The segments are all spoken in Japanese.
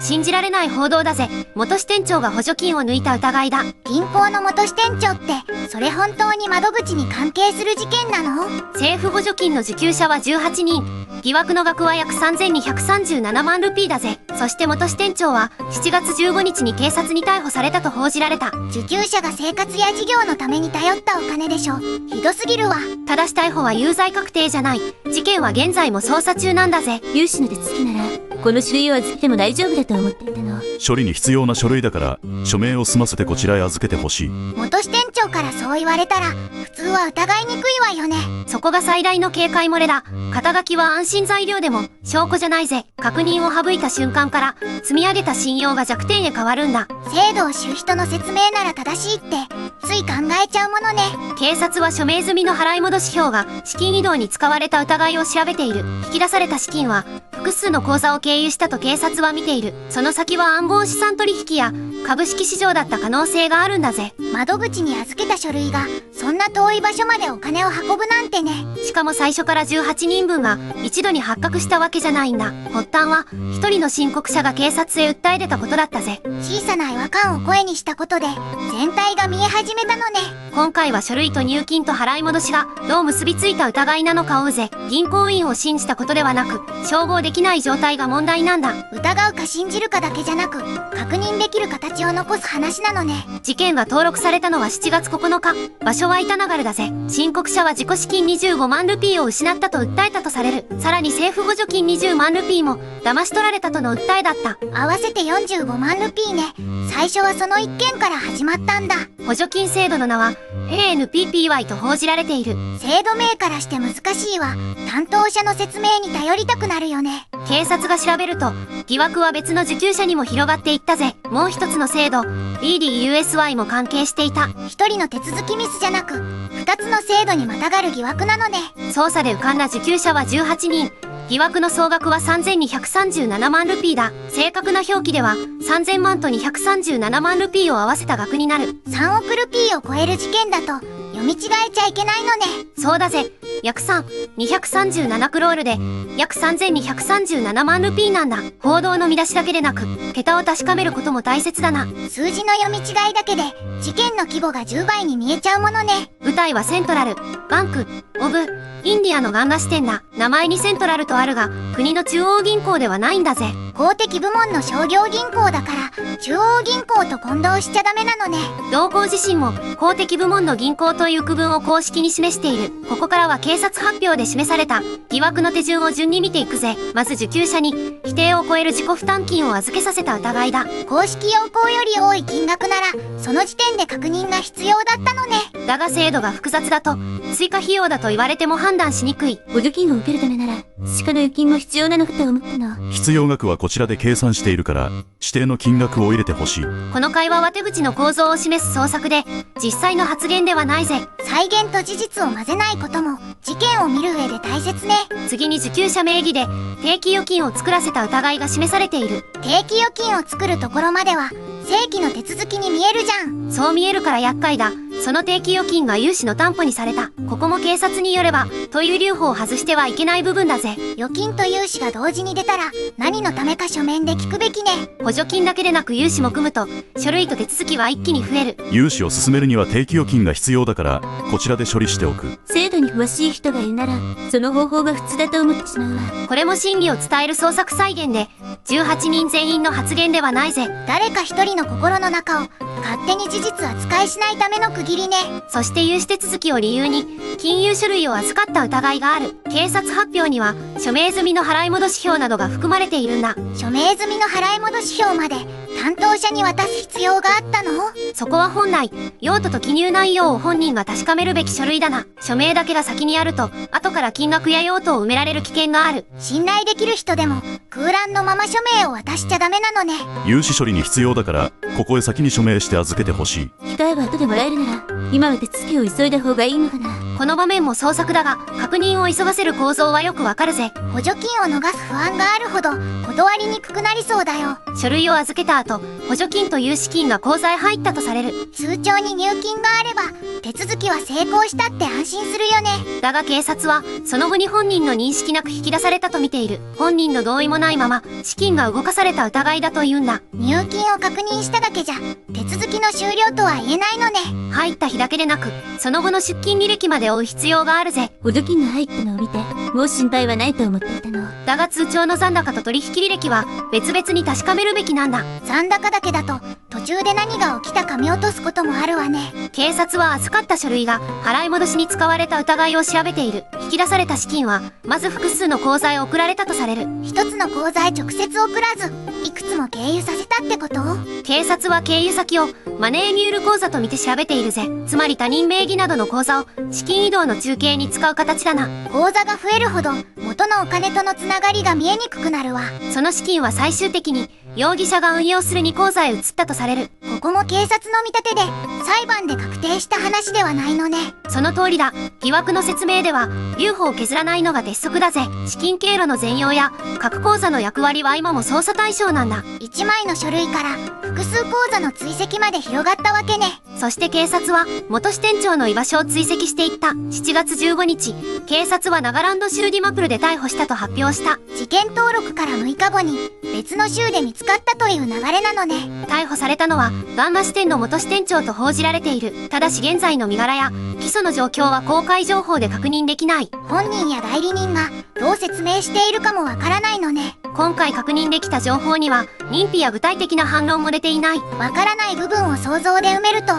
信じられない報道だぜ。元支店長が補助金を抜いた疑いだ。銀行の元支店長って、それ本当に窓口に関係する事件なの？政府補助金の受給者は18人。疑惑の額は約3237万ルピーだぜ。そして元支店長は7月15日に警察に逮捕されたと報じられた。受給者が生活や事業のために頼ったお金でしょ。ひどすぎるわ。ただし逮捕は有罪確定じゃない。事件は現在も捜査中なんだぜ。融資の手続きならこの書類を預けても大丈夫だと思っていたの。処理に必要な書類だから署名を済ませてこちらへ預けてほしい。元支店長からそう言われたら普通は疑いにくいわよね。そこが最大の警戒漏れだ。肩書きは安心材料でも証拠じゃないぜ。確認を省いた瞬間から積み上げた信用が弱点へ変わるんだ。制度を知る人の説明なら正しいってつい考えちゃうものね。警察は署名済みの払い戻し票が資金移動に使われた疑いを調べている。引き出された資金は複数の口座を経由したと警察は見ている。その先は暗号資産取引や株式市場だった可能性があるんだぜ。窓口に預けた書類がそんな遠い場所までお金を運ぶなんてね。しかも最初から18人分が一度に発覚したわけじゃないんだ。発端は一人の申告者が警察へ訴え出たことだったぜ。小さな違和感を声にしたことで全体が見え始めたのね。今回は書類と入金と払い戻しがどう結びついた疑いなのかを追うぜ。銀行員を信じたことではなく照合できない状態が問題なんだ。疑うか信じるかだけじゃなく確認できる形を残す話なのね。事件が登録されたのは7月9日。場所はイタナガルだぜ。申告者は自己資金25万ルピーを失ったと訴えたとされる。さらに政府補助金20万ルピーも騙し取られたとの訴えだった。合わせて45万ルピーね。最初はその一件から始まったんだ。補助金制度の名は ANPPY と報じられている。制度名からして難しいわ。担当者の説明に頼りたくなるよね。警察が調べると疑惑は別の受給者にも広がっていったぜ。もう一つの制度 BDUSY も関係していた。一人の手続きミスじゃなく二つの制度にまたがる疑惑なのね。捜査で浮かんだ受給者は18人。疑惑の総額は3237万ルピーだ。正確な表記では3000万と237万ルピーを合わせた額になる。3億ルピーを超える事件だと読み違えちゃいけないのね。そうだぜ。約237クロールで約3237万ルピーなんだ。報道の見出しだけでなく桁を確かめることも大切だな。数字の読み違いだけで事件の規模が10倍に見えちゃうものね。舞台はセントラルバンクオブインディアのガンガ支店だ。名前にセントラルとあるが国の中央銀行ではないんだぜ。公的部門の商業銀行だから中央銀行と混同しちゃダメなのね。同行自身も公的部門の銀行という区分を公式に示している。ここからは警察発表で示された疑惑の手順を順に見ていくぜ。まず受給者に規定を超える自己負担金を預けさせた疑いだ。公式要項より多い金額ならその時点で確認が必要だったのね。だが制度が複雑だと追加費用だと言われても判断しにくい。補助金を受けるためなら鹿の預金も必要なのかと思ったの。必要額はこちらで計算しているから指定の金額を入れてほしい。この会話は手口の構造を示す創作で実際の発言ではないぜ。再現と事実を混ぜないことも事件を見る上で大切ね。次に受給者名義で定期預金を作らせた疑いが示されている。定期預金を作るところまでは正規の手続きに見えるじゃん。そう見えるから厄介だ。その定期預金が融資の担保にされた。ここも警察によればという留保を外してはいけない部分だぜ。預金と融資が同時に出たら何のためか書面で聞くべきね。補助金だけでなく融資も組むと書類と手続きは一気に増える。融資を進めるには定期預金が必要だからこちらで処理しておく。制度に詳しい人がいるならその方法が普通だと思ってしまうわ。これも真偽を伝える創作再現で18人全員の発言ではないぜ。誰か一人の心の中を勝手に事実扱いしないための区切りね。そして融資手続きを理由に金融書類を預かった疑いがある。警察発表には署名済みの払い戻し票などが含まれているんだ。署名済みの払い戻し票まで担当者に渡す必要があったの？そこは本来用途と記入内容を本人が確かめるべき書類だな。署名だけが先にあると後から金額や用途を埋められる危険がある。信頼できる人でも空欄のまま署名を渡しちゃダメなのね。融資処理に必要だからここへ先に署名して預けてほしい。機会は後でもらえるなら今は手続きを急いだ方がいいのかな。この場面も創作だが、確認を急がせる構造はよくわかるぜ。補助金を逃す不安があるほど断りにくくなりそうだよ。書類を預けた後、補助金という資金が口座へ入ったとされる。通帳に入金があれば手続きは成功したって安心するよね。だが警察は、その後に本人の認識なく引き出されたと見ている。本人の同意もないまま、資金が動かされた疑いだというんだ。入金を確認しただけじゃ手続きの終了とは言えないのね。入った日だけでなく、その後の出金履歴まで追う必要があるぜ。補助金が入ったのを見て、もう心配はないと思っていたの。だが通帳の残高と取引履歴は別々に確かめるべきなんだ。残高だけだと途中で何が起きたか見落とすこともあるわね。警察は預かった書類が払い戻しに使われた疑いを調べている。引き出された資金はまず複数の口座へ送られたとされる。一つの口座へ直接送らずいくつも経由させたってこと？警察は経由先をマネーミュール口座と見て調べているぜ。つまり他人名義などの口座を資金移動の中継に使う形だな。口座が増えるほど元のお金とのつながりが見えにくくなるわ。その資金は最終的に容疑者が運用する2口座へ移ったとされる。ここも警察の見立てで裁判で確定した話ではないのね。その通りだ。疑惑の説明では留保を削らないのが鉄則だぜ。資金経路の全容や各口座の役割は今も捜査対象なんだ。1枚の書類から複数口座の追跡まで広がったわけね。そして警察は元支店長の居場所を追跡していった。7月15日、警察はナガランド州ディマプルで逮捕したと発表した。事件登録から6日後に別の州で見つかったという流れなのね。逮捕されたのはガンマ支店の元支店長と報じられている。ただし現在の身柄や起訴の状況は公開情報で確認できない。本人や代理人がどう説明しているかもわからないのね。今回確認できた情報には認否や具体的な反論も出ていない。わからない部分を想像で埋めると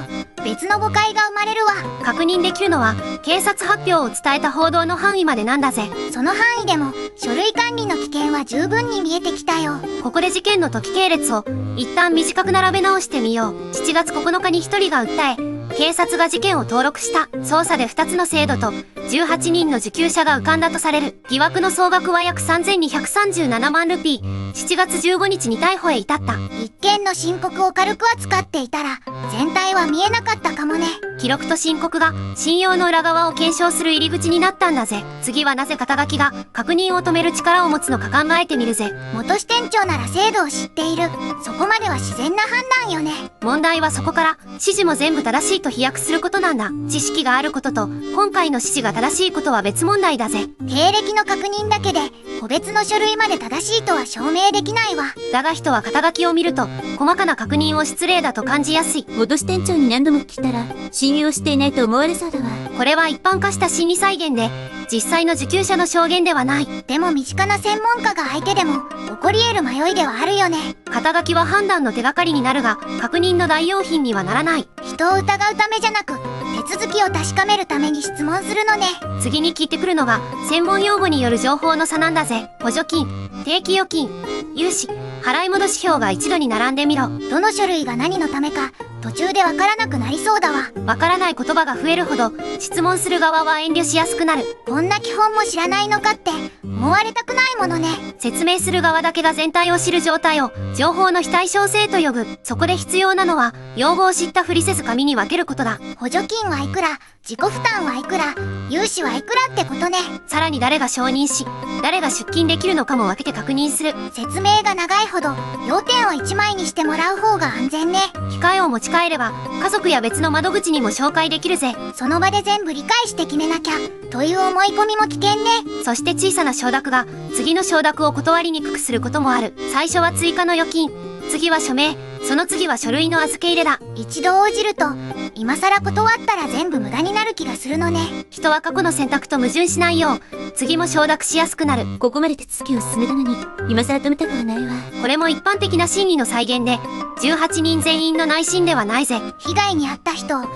別の誤解が生まれるわ。確認できるのは警察発表を伝えた報道の範囲までなんだぜ。その範囲でも書類管理の危険は十分に見えてきたよ。ここで事件の時系列を一旦短く並べ直してみよう。7月9日に1人が訴え、警察が事件を登録した。捜査で2つの制度と18人の受給者が浮かんだとされる。疑惑の総額は約3237万ルピー。7月15日に逮捕へ至った。一件の申告を軽く扱っていたら全体は見えなかったかもね。記録と申告が信用の裏側を検証する入り口になったんだぜ。次はなぜ肩書きが確認を止める力を持つのか考えてみるぜ。元支店長なら制度を知っている。そこまでは自然な判断よね。問題はそこから指示も全部正しいと飛躍することなんだ。知識があることと今回の指示が正しいことは別問題だぜ。経歴の確認だけで個別の書類まで正しいとは証明できないわ。だが人は肩書きを見ると細かな確認を失礼だと感じやすい。元支店長に何度も聞いたら信用していないと思われそうだわ。これは一般化した心理再現で実際の受給者の証言ではない。でも身近な専門家が相手でも起こり得る迷いではあるよね。肩書きは判断の手がかりになるが確認の代用品にはならない。人を疑うためじゃなく手続きを確かめるために質問するのね。次に聞いてくるのが専門用語による情報の差なんだぜ。補助金、定期預金、融資、払い戻し表が一度に並んでみろ。どの書類が何のためか途中でわからなくなりそうだわ。わからない言葉が増えるほど質問する側は遠慮しやすくなる。こんな基本も知らないのかって思われたくないものね。説明する側だけが全体を知る状態を情報の非対称性と呼ぶ。そこで必要なのは用語を知ったふりせず紙に分けることだ。補助金はいくら、自己負担はいくら、融資はいくらってことね。さらに誰が承認し誰が出金できるのかも分けて確認する。説明が長いほど要点を1枚にしてもらう方が安全ね。機械を持ち帰れば家族や別の窓口にも紹介できるぜ。その場で全部理解して決めなきゃという思い込みも危険ね。そして小さな承諾が次の承諾を断りにくくすることもある。最初は追加の預金、次は署名、その次は書類の預け入れだ。一度応じると今更断ったら全部無駄になる気がするのね。人は過去の選択と矛盾しないよう次も承諾しやすくなる。ここまで手続きを進めたのに今更止めたくはないわ。これも一般的な審理の再現で18人全員の内審ではないぜ。被害に遭った人を考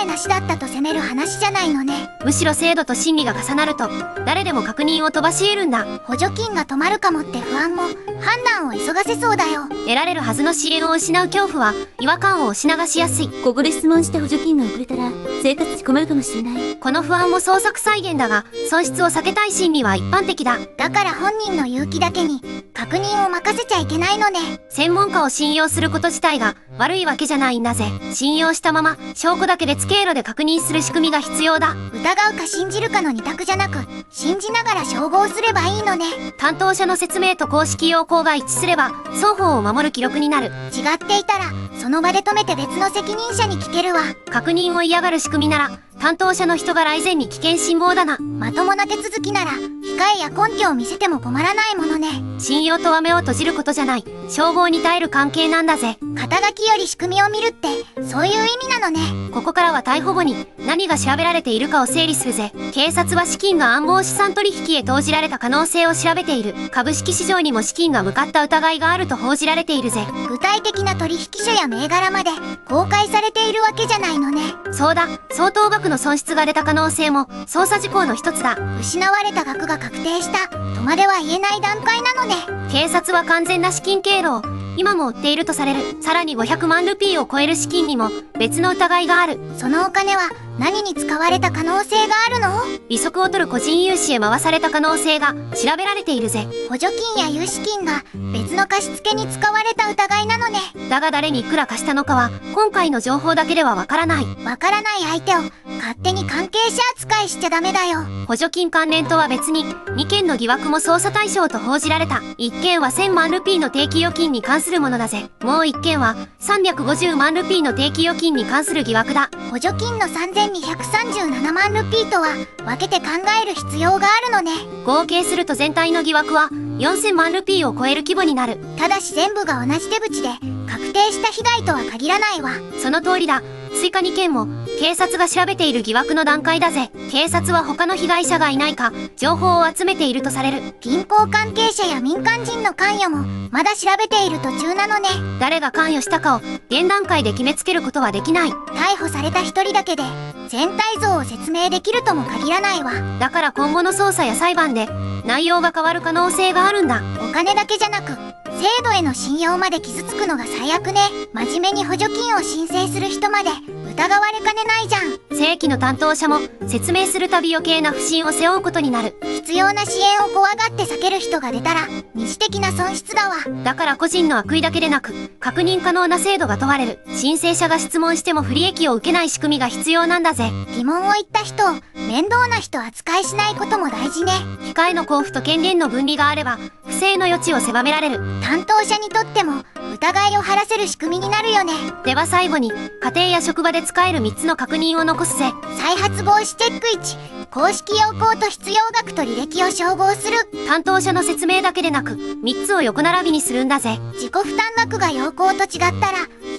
えなしだったと責める話じゃないのね。むしろ制度と審理が重なると誰でも確認を飛ばし得るんだ。補助金が止まるかもって不安も判断を急がせそうだよ。得られるはずの支援を失う恐怖は違和感を押し流しやすい。ここで質問した補助金が遅れたら生活に困るかもしれない。この不安も創作再現だが、損失を避けたい心理は一般的だ。だから本人の勇気だけに確認を任せちゃいけないのね。専門家を信用すること自体が悪いわけじゃないんだぜ。信用したまま証拠だけで付経路で確認する仕組みが必要だ。疑うか信じるかの二択じゃなく、信じながら照合すればいいのね。担当者の説明と公式要項が一致すれば双方を守る記録になる。違っていたらその場で止めて別の責任者に聞けるわ。確認を嫌がる仕組みなら担当者の人が来前に危険信号だな。まともな手続きなら控えや根拠を見せても困らないものね。信用とは目を閉じることじゃない。照合に耐える関係なんだぜ。肩書きより仕組みを見るってそういう意味なのね。ここからは逮捕後に何が調べられているかを整理するぜ。警察は資金が暗号資産取引へ投じられた可能性を調べている。株式市場にも資金が向かった疑いがあると報じられているぜ。具体的な取引所や銘柄まで公開されているわけじゃないのね。そうだ、相当額の損失が出た可能性も捜査事項の一つだ。失われた額が確定したとまでは言えない段階なのね。警察は完全な資金経路を今も追っているとされる。さらに500万ルピーを超える資金にも別の疑いがある。そのお金は何に使われた可能性があるの？利息を取る個人融資へ回された可能性が調べられているぜ。補助金や融資金が別の貸付に使われた疑いなのね。だが誰にいくら貸したのかは今回の情報だけではわからない。わからない相手を勝手に関係者扱いしちゃダメだよ。補助金関連とは別に2件の疑惑も捜査対象と報じられた。1件は1000万ルピーの定期預金に関するものだぜ。もう1件は350万ルピーの定期預金に関する疑惑だ。補助金の3237万ルピーとは分けて考える必要があるのね。合計すると全体の疑惑は4000万ルピーを超える規模になる。ただし全部が同じ手口で確定した被害とは限らないわ。その通りだ。追加2件も警察が調べている疑惑の段階だぜ。警察は他の被害者がいないか情報を集めているとされる。銀行関係者や民間人の関与もまだ調べている途中なのね。誰が関与したかを現段階で決めつけることはできない。逮捕された一人だけで全体像を説明できるとも限らないわ。だから今後の捜査や裁判で内容が変わる可能性があるんだ。お金だけじゃなく制度への信用まで傷つくのが最悪ね。真面目に補助金を申請する人まで疑われかねないじゃん。正規の担当者も説明するたび余計な不信を背負うことになる。必要な支援を怖がって避ける人が出たら二次的な損失だわ。だから個人の悪意だけでなく確認可能な制度が問われる。申請者が質問しても不利益を受けない仕組みが必要なんだぜ。疑問を言った人を面倒な人扱いしないことも大事ね。控えの交付と権限の分離があれば不正の余地を狭められる。担当者にとっても疑いを晴らせる仕組みになるよね。では最後に家庭や職場で使える3つの確認を残すぜ。再発防止チェック1、公式要項と必要額と履歴を照合する。担当者の説明だけでなく3つを横並びにするんだぜ。自己負担額が要項と違ったら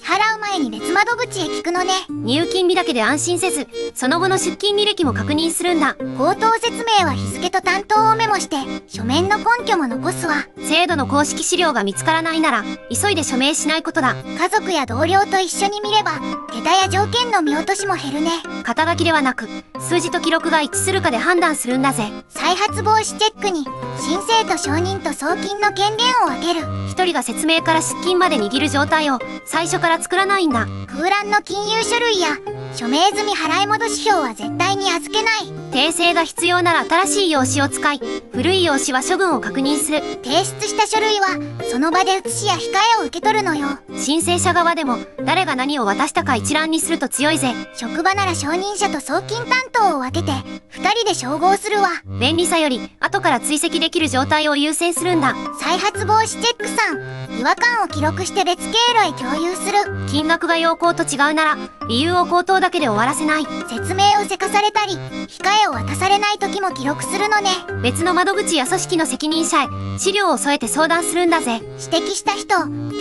払う前に別窓口へ聞くのね。入金日だけで安心せずその後の出金履歴も確認するんだ。口頭説明は日付と担当をメモして書面の根拠も残すわ。制度の公式資料が見つからないなら急いで署名しないことだ。家族や同僚と一緒に見れば桁や条件の見落としも減るね。肩書きではなく数字と記録が一致するかで判断するんだぜ。再発防止チェックに申請と承認と送金の権限を分ける。一人が説明から出金まで握る状態を最初から作らないんだ。空欄の金融書類や署名済み払い戻し表は絶対に預けない。訂正が必要なら新しい用紙を使い古い用紙は処分を確認する。提出した書類はその場で写しや控えを受け取るのよ。申請者側でも誰が何を渡したか一覧にすると強いぜ。職場なら承認者と送金担当を分けて2人で照合するわ。便利さより後から追跡できる状態を優先するんだ。再発防止チェック3、違和感を記録して別経路へ共有する。金額が要項と違うなら理由を口頭だけで終わらせない。説明をせかされたり控えを渡されない時も記録するのね。別の窓口や組織の責任者へ資料を添えて相談するんだぜ。指摘した人、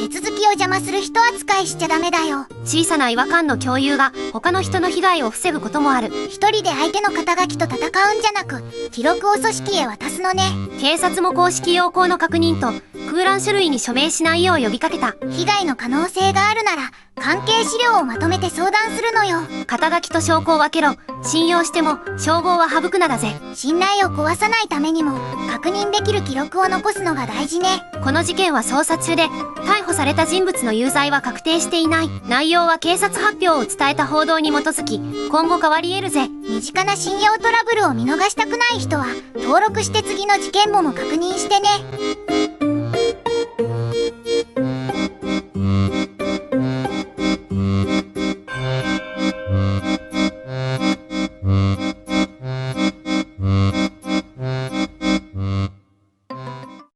手続きを邪魔する人扱いしちゃダメだよ。小さな違和感の共有が他の人の被害を防ぐこともある。一人で相手の肩書きと戦うんじゃなく記録を組織へ渡すのね。警察も公式要項の確認と空欄書類に署名しないよう呼びかけた。被害の可能性があるなら関係資料をまとめて相談するのよ。肩書きと証拠を分けろ。信用しても照合は省くなだぜ。信頼を壊さないためにも確認できる記録を残すのが大事ね。この事件は捜査中で逮捕された人物の有罪は確定していない。内容は警察発表を伝えた報道に基づき、今後変わり得るぜ。身近な信用トラブルを見逃したくない人は、登録して次の事件簿も確認してね。